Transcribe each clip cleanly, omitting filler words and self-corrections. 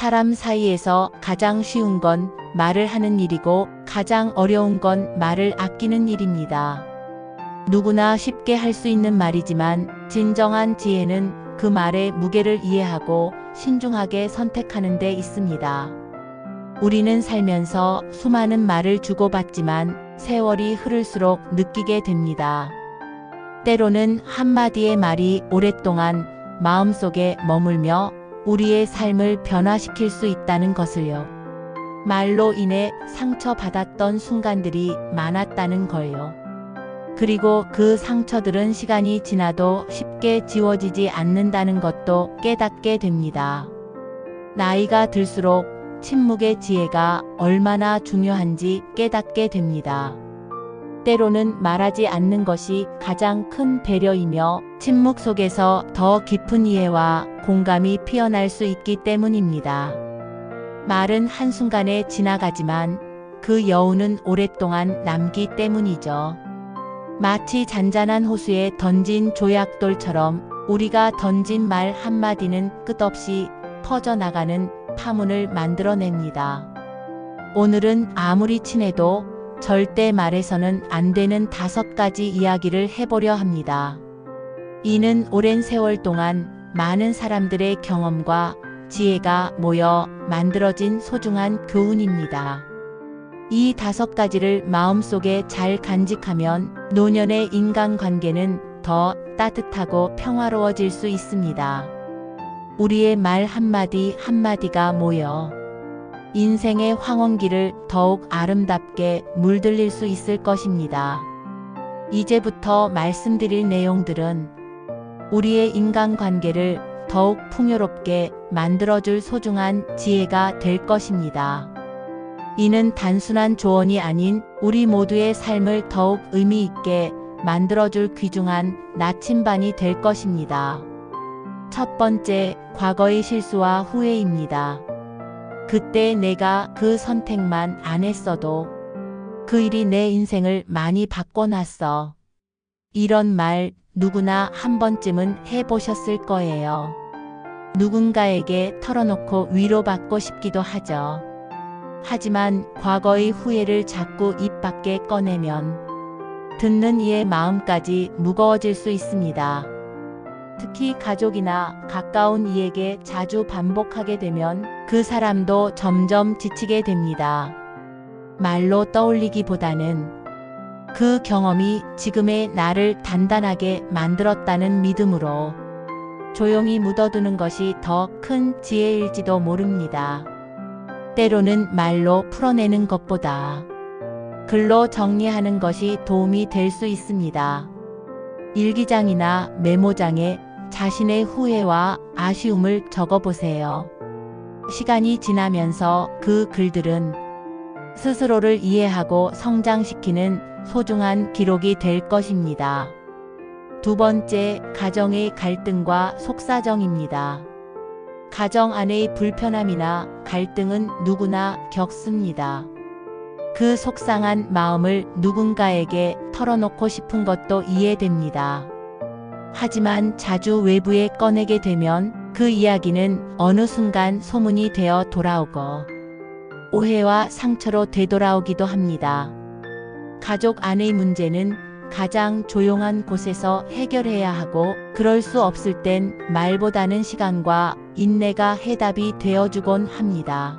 사람 사이에서 가장 쉬운 건 말을 하는 일이고 가장 어려운 건 말을 아끼는 일입니다. 누구나 쉽게 할 수 있는 말이지만 진정한 지혜는 그 말의 무게를 이해하고 신중하게 선택하는 데 있습니다. 우리는 살면서 수많은 말을 주고받지만 세월이 흐를수록 느끼게 됩니다. 때로는 한마디의 말이 오랫동안 마음속에 머물며 우리의 삶을 변화시킬 수 있다는 것을요. 말로 인해 상처받았던 순간들이 많았다는 걸요. 그리고 그 상처들은 시간이 지나도 쉽게 지워지지 않는다는 것도 깨닫게 됩니다. 나이가 들수록 침묵의 지혜가 얼마나 중요한지 깨닫게 됩니다. 때로는 말하지 않는 것이 가장 큰 배려이며 침묵 속에서 더 깊은 이해와 공감이 피어날 수 있기 때문입니다. 말은 한순간에 지나가지만 그 여운은 오랫동안 남기 때문이죠. 마치 잔잔한 호수에 던진 조약돌처럼 우리가 던진 말 한마디는 끝없이 퍼져나가는 파문을 만들어냅니다. 오늘은 아무리 친해도 절대 말해서는 안 되는 5가지 이야기를 해보려 합니다. 이는 오랜 세월 동안 많은 사람들의 경험과 지혜가 모여 만들어진 소중한 교훈입니다. 이 5가지를 마음속에 잘 간직하면 노년의 인간관계는 더 따뜻하고 평화로워질 수 있습니다. 우리의 말 한마디 한마디가 모여 인생의 황혼기를 더욱 아름답게 물들일 수 있을 것입니다. 이제부터 말씀드릴 내용들은 우리의 인간관계를 더욱 풍요롭게 만들어줄 소중한 지혜가 될 것입니다. 이는 단순한 조언이 아닌 우리 모두의 삶을 더욱 의미 있게 만들어줄 귀중한 나침반이 될 것입니다. 첫 번째, 과거의 실수와 후회입니다. 그때 내가 그 선택만 안 했어도 그 일이 내 인생을 많이 바꿔놨어. 이런 말 누구나 한 번쯤은 해보셨을 거예요. 누군가에게 털어놓고 위로받고 싶기도 하죠. 하지만 과거의 후회를 자꾸 입 밖에 꺼내면 듣는 이의 마음까지 무거워질 수 있습니다. 특히 가족이나 가까운 이에게 자주 반복하게 되면 그 사람도 점점 지치게 됩니다. 말로 떠올리기보다는 그 경험이 지금의 나를 단단하게 만들었다는 믿음으로 조용히 묻어두는 것이 더 큰 지혜일지도 모릅니다. 때로는 말로 풀어내는 것보다 글로 정리하는 것이 도움이 될 수 있습니다. 일기장이나 메모장에 자신의 후회와 아쉬움을 적어보세요. 시간이 지나면서 그 글들은 스스로를 이해하고 성장시키는 소중한 기록이 될 것입니다. 두 번째, 가정의 갈등과 속사정입니다. 가정 안의 불편함이나 갈등은 누구나 겪습니다. 그 속상한 마음을 누군가에게 털어놓고 싶은 것도 이해됩니다. 하지만 자주 외부에 꺼내게 되면 그 이야기는 어느 순간 소문이 되어 돌아오고 오해와 상처로 되돌아오기도 합니다. 가족 안의 문제는 가장 조용한 곳에서 해결해야 하고 그럴 수 없을 땐 말보다는 시간과 인내가 해답이 되어주곤 합니다.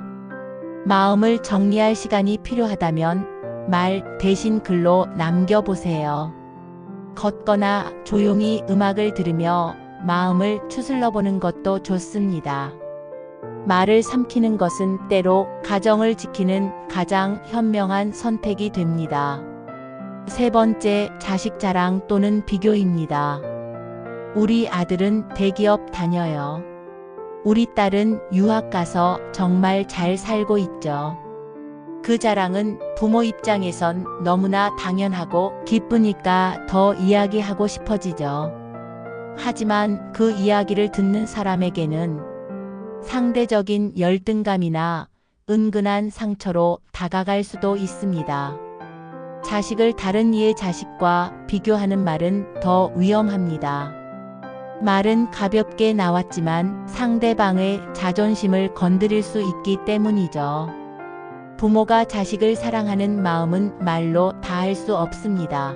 마음을 정리할 시간이 필요하다면 말 대신 글로 남겨보세요. 걷거나 조용히 음악을 들으며 마음을 추슬러 보는 것도 좋습니다. 말을 삼키는 것은 때로 가정을 지키는 가장 현명한 선택이 됩니다. 세 번째, 자식 자랑 또는 비교입니다. 우리 아들은 대기업 다녀요. 우리 딸은 유학 가서 정말 잘 살고 있죠. 그 자랑은 부모 입장에선 너무나 당연하고 기쁘니까 더 이야기하고 싶어지죠. 하지만 그 이야기를 듣는 사람에게는 상대적인 열등감이나 은근한 상처로 다가갈 수도 있습니다. 자식을 다른 이의 자식과 비교하는 말은 더 위험합니다. 말은 가볍게 나왔지만 상대방의 자존심을 건드릴 수 있기 때문이죠. 부모가 자식을 사랑하는 마음은 말로 다할 수 없습니다.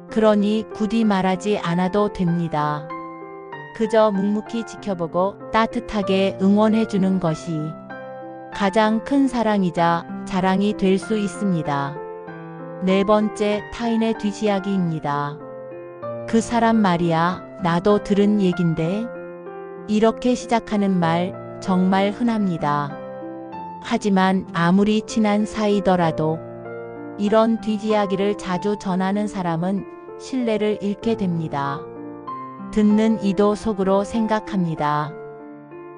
그러니 굳이 말하지 않아도 됩니다. 그저 묵묵히 지켜보고 따뜻하게 응원해주는 것이 가장 큰 사랑이자 자랑이 될 수 있습니다. 네 번째, 타인의 뒷이야기입니다. 그 사람 말이야, 나도 들은 얘긴데. 이렇게 시작하는 말 정말 흔합니다. 하지만 아무리 친한 사이더라도 이런 뒷이야기를 자주 전하는 사람은 신뢰를 잃게 됩니다. 듣는 이도 속으로 생각합니다.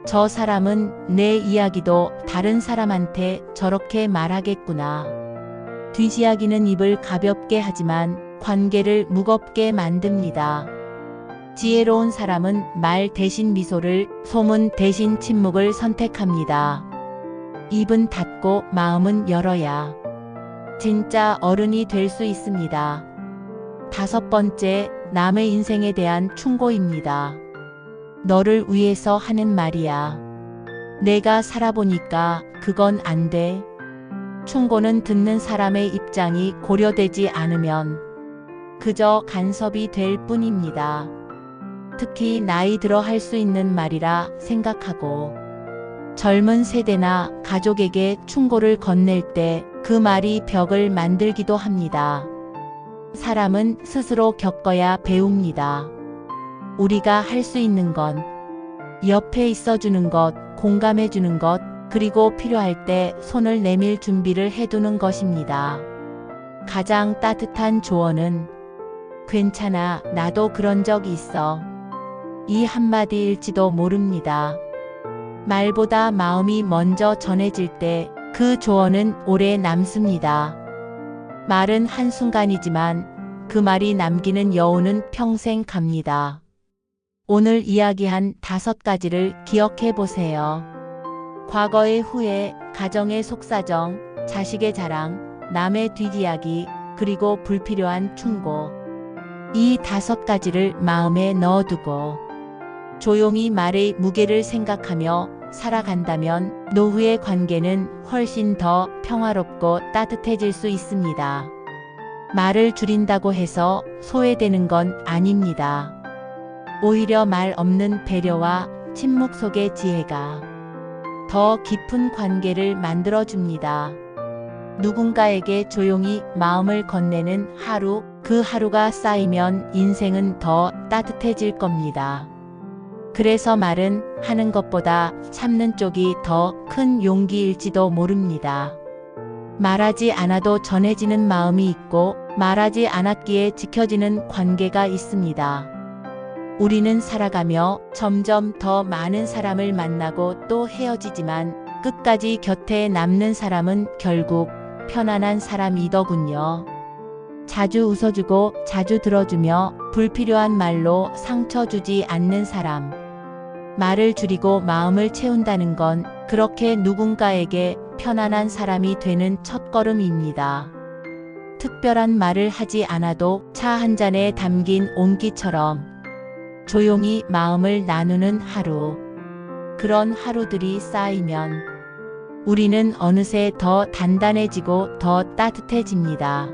저 사람은 내 이야기도 다른 사람한테 저렇게 말하겠구나. 뒷이야기는 입을 가볍게 하지만 관계를 무겁게 만듭니다. 지혜로운 사람은 말 대신 미소를, 소문 대신 침묵을 선택합니다. 입은 닫고 마음은 열어야 진짜 어른이 될 수 있습니다. 다섯 번째, 남의 인생에 대한 충고입니다. 너를 위해서 하는 말이야. 내가 살아보니까 그건 안 돼. 충고는 듣는 사람의 입장이 고려되지 않으면 그저 간섭이 될 뿐입니다. 특히 나이 들어 할 수 있는 말이라 생각하고 젊은 세대나 가족에게 충고를 건넬 때 그 말이 벽을 만들기도 합니다. 사람은 스스로 겪어야 배웁니다. 우리가 할 수 있는 건 옆에 있어주는 것, 공감해주는 것, 그리고 필요할 때 손을 내밀 준비를 해두는 것입니다. 가장 따뜻한 조언은 괜찮아, 나도 그런 적이 있어. 이 한마디일지도 모릅니다. 말보다 마음이 먼저 전해질 때 그 조언은 오래 남습니다. 말은 한순간이지만 그 말이 남기는 여운은 평생 갑니다. 오늘 이야기한 5가지를 기억해 보세요. 과거의 후회, 가정의 속사정, 자식의 자랑, 남의 뒷이야기, 그리고 불필요한 충고. 이 5가지를 마음에 넣어두고 조용히 말의 무게를 생각하며 살아간다면 노후의 관계는 훨씬 더 평화롭고 따뜻해질 수 있습니다. 말을 줄인다고 해서 소외되는 건 아닙니다. 오히려 말 없는 배려와 침묵 속의 지혜가 더 깊은 관계를 만들어줍니다. 누군가에게 조용히 마음을 건네는 하루, 그 하루가 쌓이면 인생은 더 따뜻해질 겁니다. 그래서 말은 하는 것보다 참는 쪽이 더 큰 용기일지도 모릅니다. 말하지 않아도 전해지는 마음이 있고 말하지 않았기에 지켜지는 관계가 있습니다. 우리는 살아가며 점점 더 많은 사람을 만나고 또 헤어지지만 끝까지 곁에 남는 사람은 결국 편안한 사람이더군요. 자주 웃어주고 자주 들어주며 불필요한 말로 상처 주지 않는 사람. 말을 줄이고 마음을 채운다는 건 그렇게 누군가에게 편안한 사람이 되는 첫걸음입니다. 특별한 말을 하지 않아도 차 한 잔에 담긴 온기처럼 조용히 마음을 나누는 하루. 그런 하루들이 쌓이면 우리는 어느새 더 단단해지고 더 따뜻해집니다.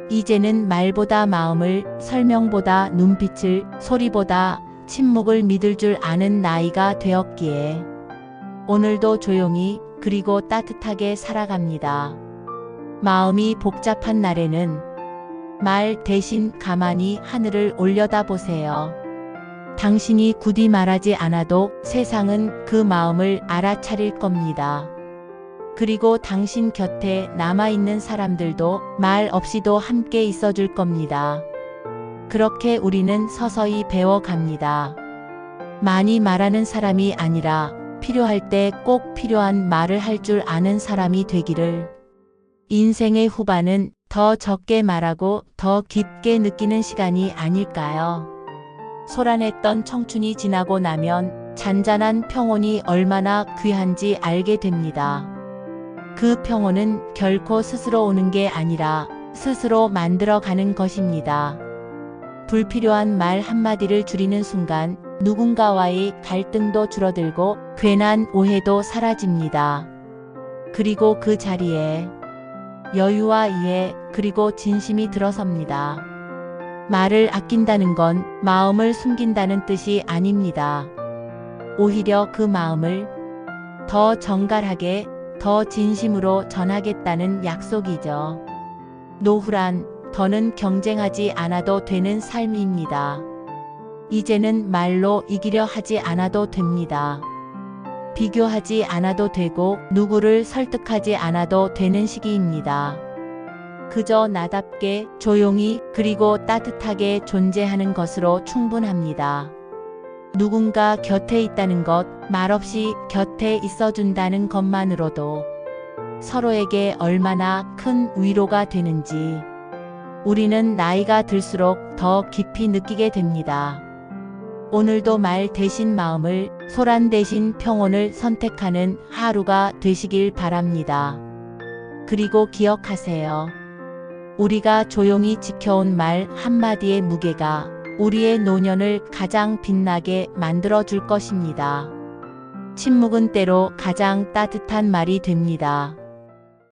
이제는 말보다 마음을, 설명보다 눈빛을, 소리보다 침묵을 믿을 줄 아는 나이가 되었기에 오늘도 조용히 그리고 따뜻하게 살아갑니다. 마음이 복잡한 날에는 말 대신 가만히 하늘을 올려다보세요. 당신이 굳이 말하지 않아도 세상은 그 마음을 알아차릴 겁니다. 그리고 당신 곁에 남아있는 사람들도 말 없이도 함께 있어줄 겁니다. 그렇게 우리는 서서히 배워갑니다. 많이 말하는 사람이 아니라 필요할 때 꼭 필요한 말을 할 줄 아는 사람이 되기를. 인생의 후반은 더 적게 말하고 더 깊게 느끼는 시간이 아닐까요? 소란했던 청춘이 지나고 나면 잔잔한 평온이 얼마나 귀한지 알게 됩니다. 그 평온은 결코 스스로 오는 게 아니라 스스로 만들어가는 것입니다. 불필요한 말 한마디를 줄이는 순간 누군가와의 갈등도 줄어들고 괜한 오해도 사라집니다. 그리고 그 자리에 여유와 이해 그리고 진심이 들어섭니다. 말을 아낀다는 건 마음을 숨긴다는 뜻이 아닙니다. 오히려 그 마음을 더 정갈하게, 더 진심으로 전하겠다는 약속이죠. 노후란 더는 경쟁하지 않아도 되는 삶입니다. 이제는 말로 이기려 하지 않아도 됩니다. 비교하지 않아도 되고 누구를 설득하지 않아도 되는 시기입니다. 그저 나답게 조용히 그리고 따뜻하게 존재하는 것으로 충분합니다. 누군가 곁에 있다는 것, 말없이 곁에 있어준다는 것만으로도 서로에게 얼마나 큰 위로가 되는지 우리는 나이가 들수록 더 깊이 느끼게 됩니다. 오늘도 말 대신 마음을, 소란 대신 평온을 선택하는 하루가 되시길 바랍니다. 그리고 기억하세요. 우리가 조용히 지켜온 말 한마디의 무게가 우리의 노년을 가장 빛나게 만들어 줄 것입니다. 침묵은 때로 가장 따뜻한 말이 됩니다.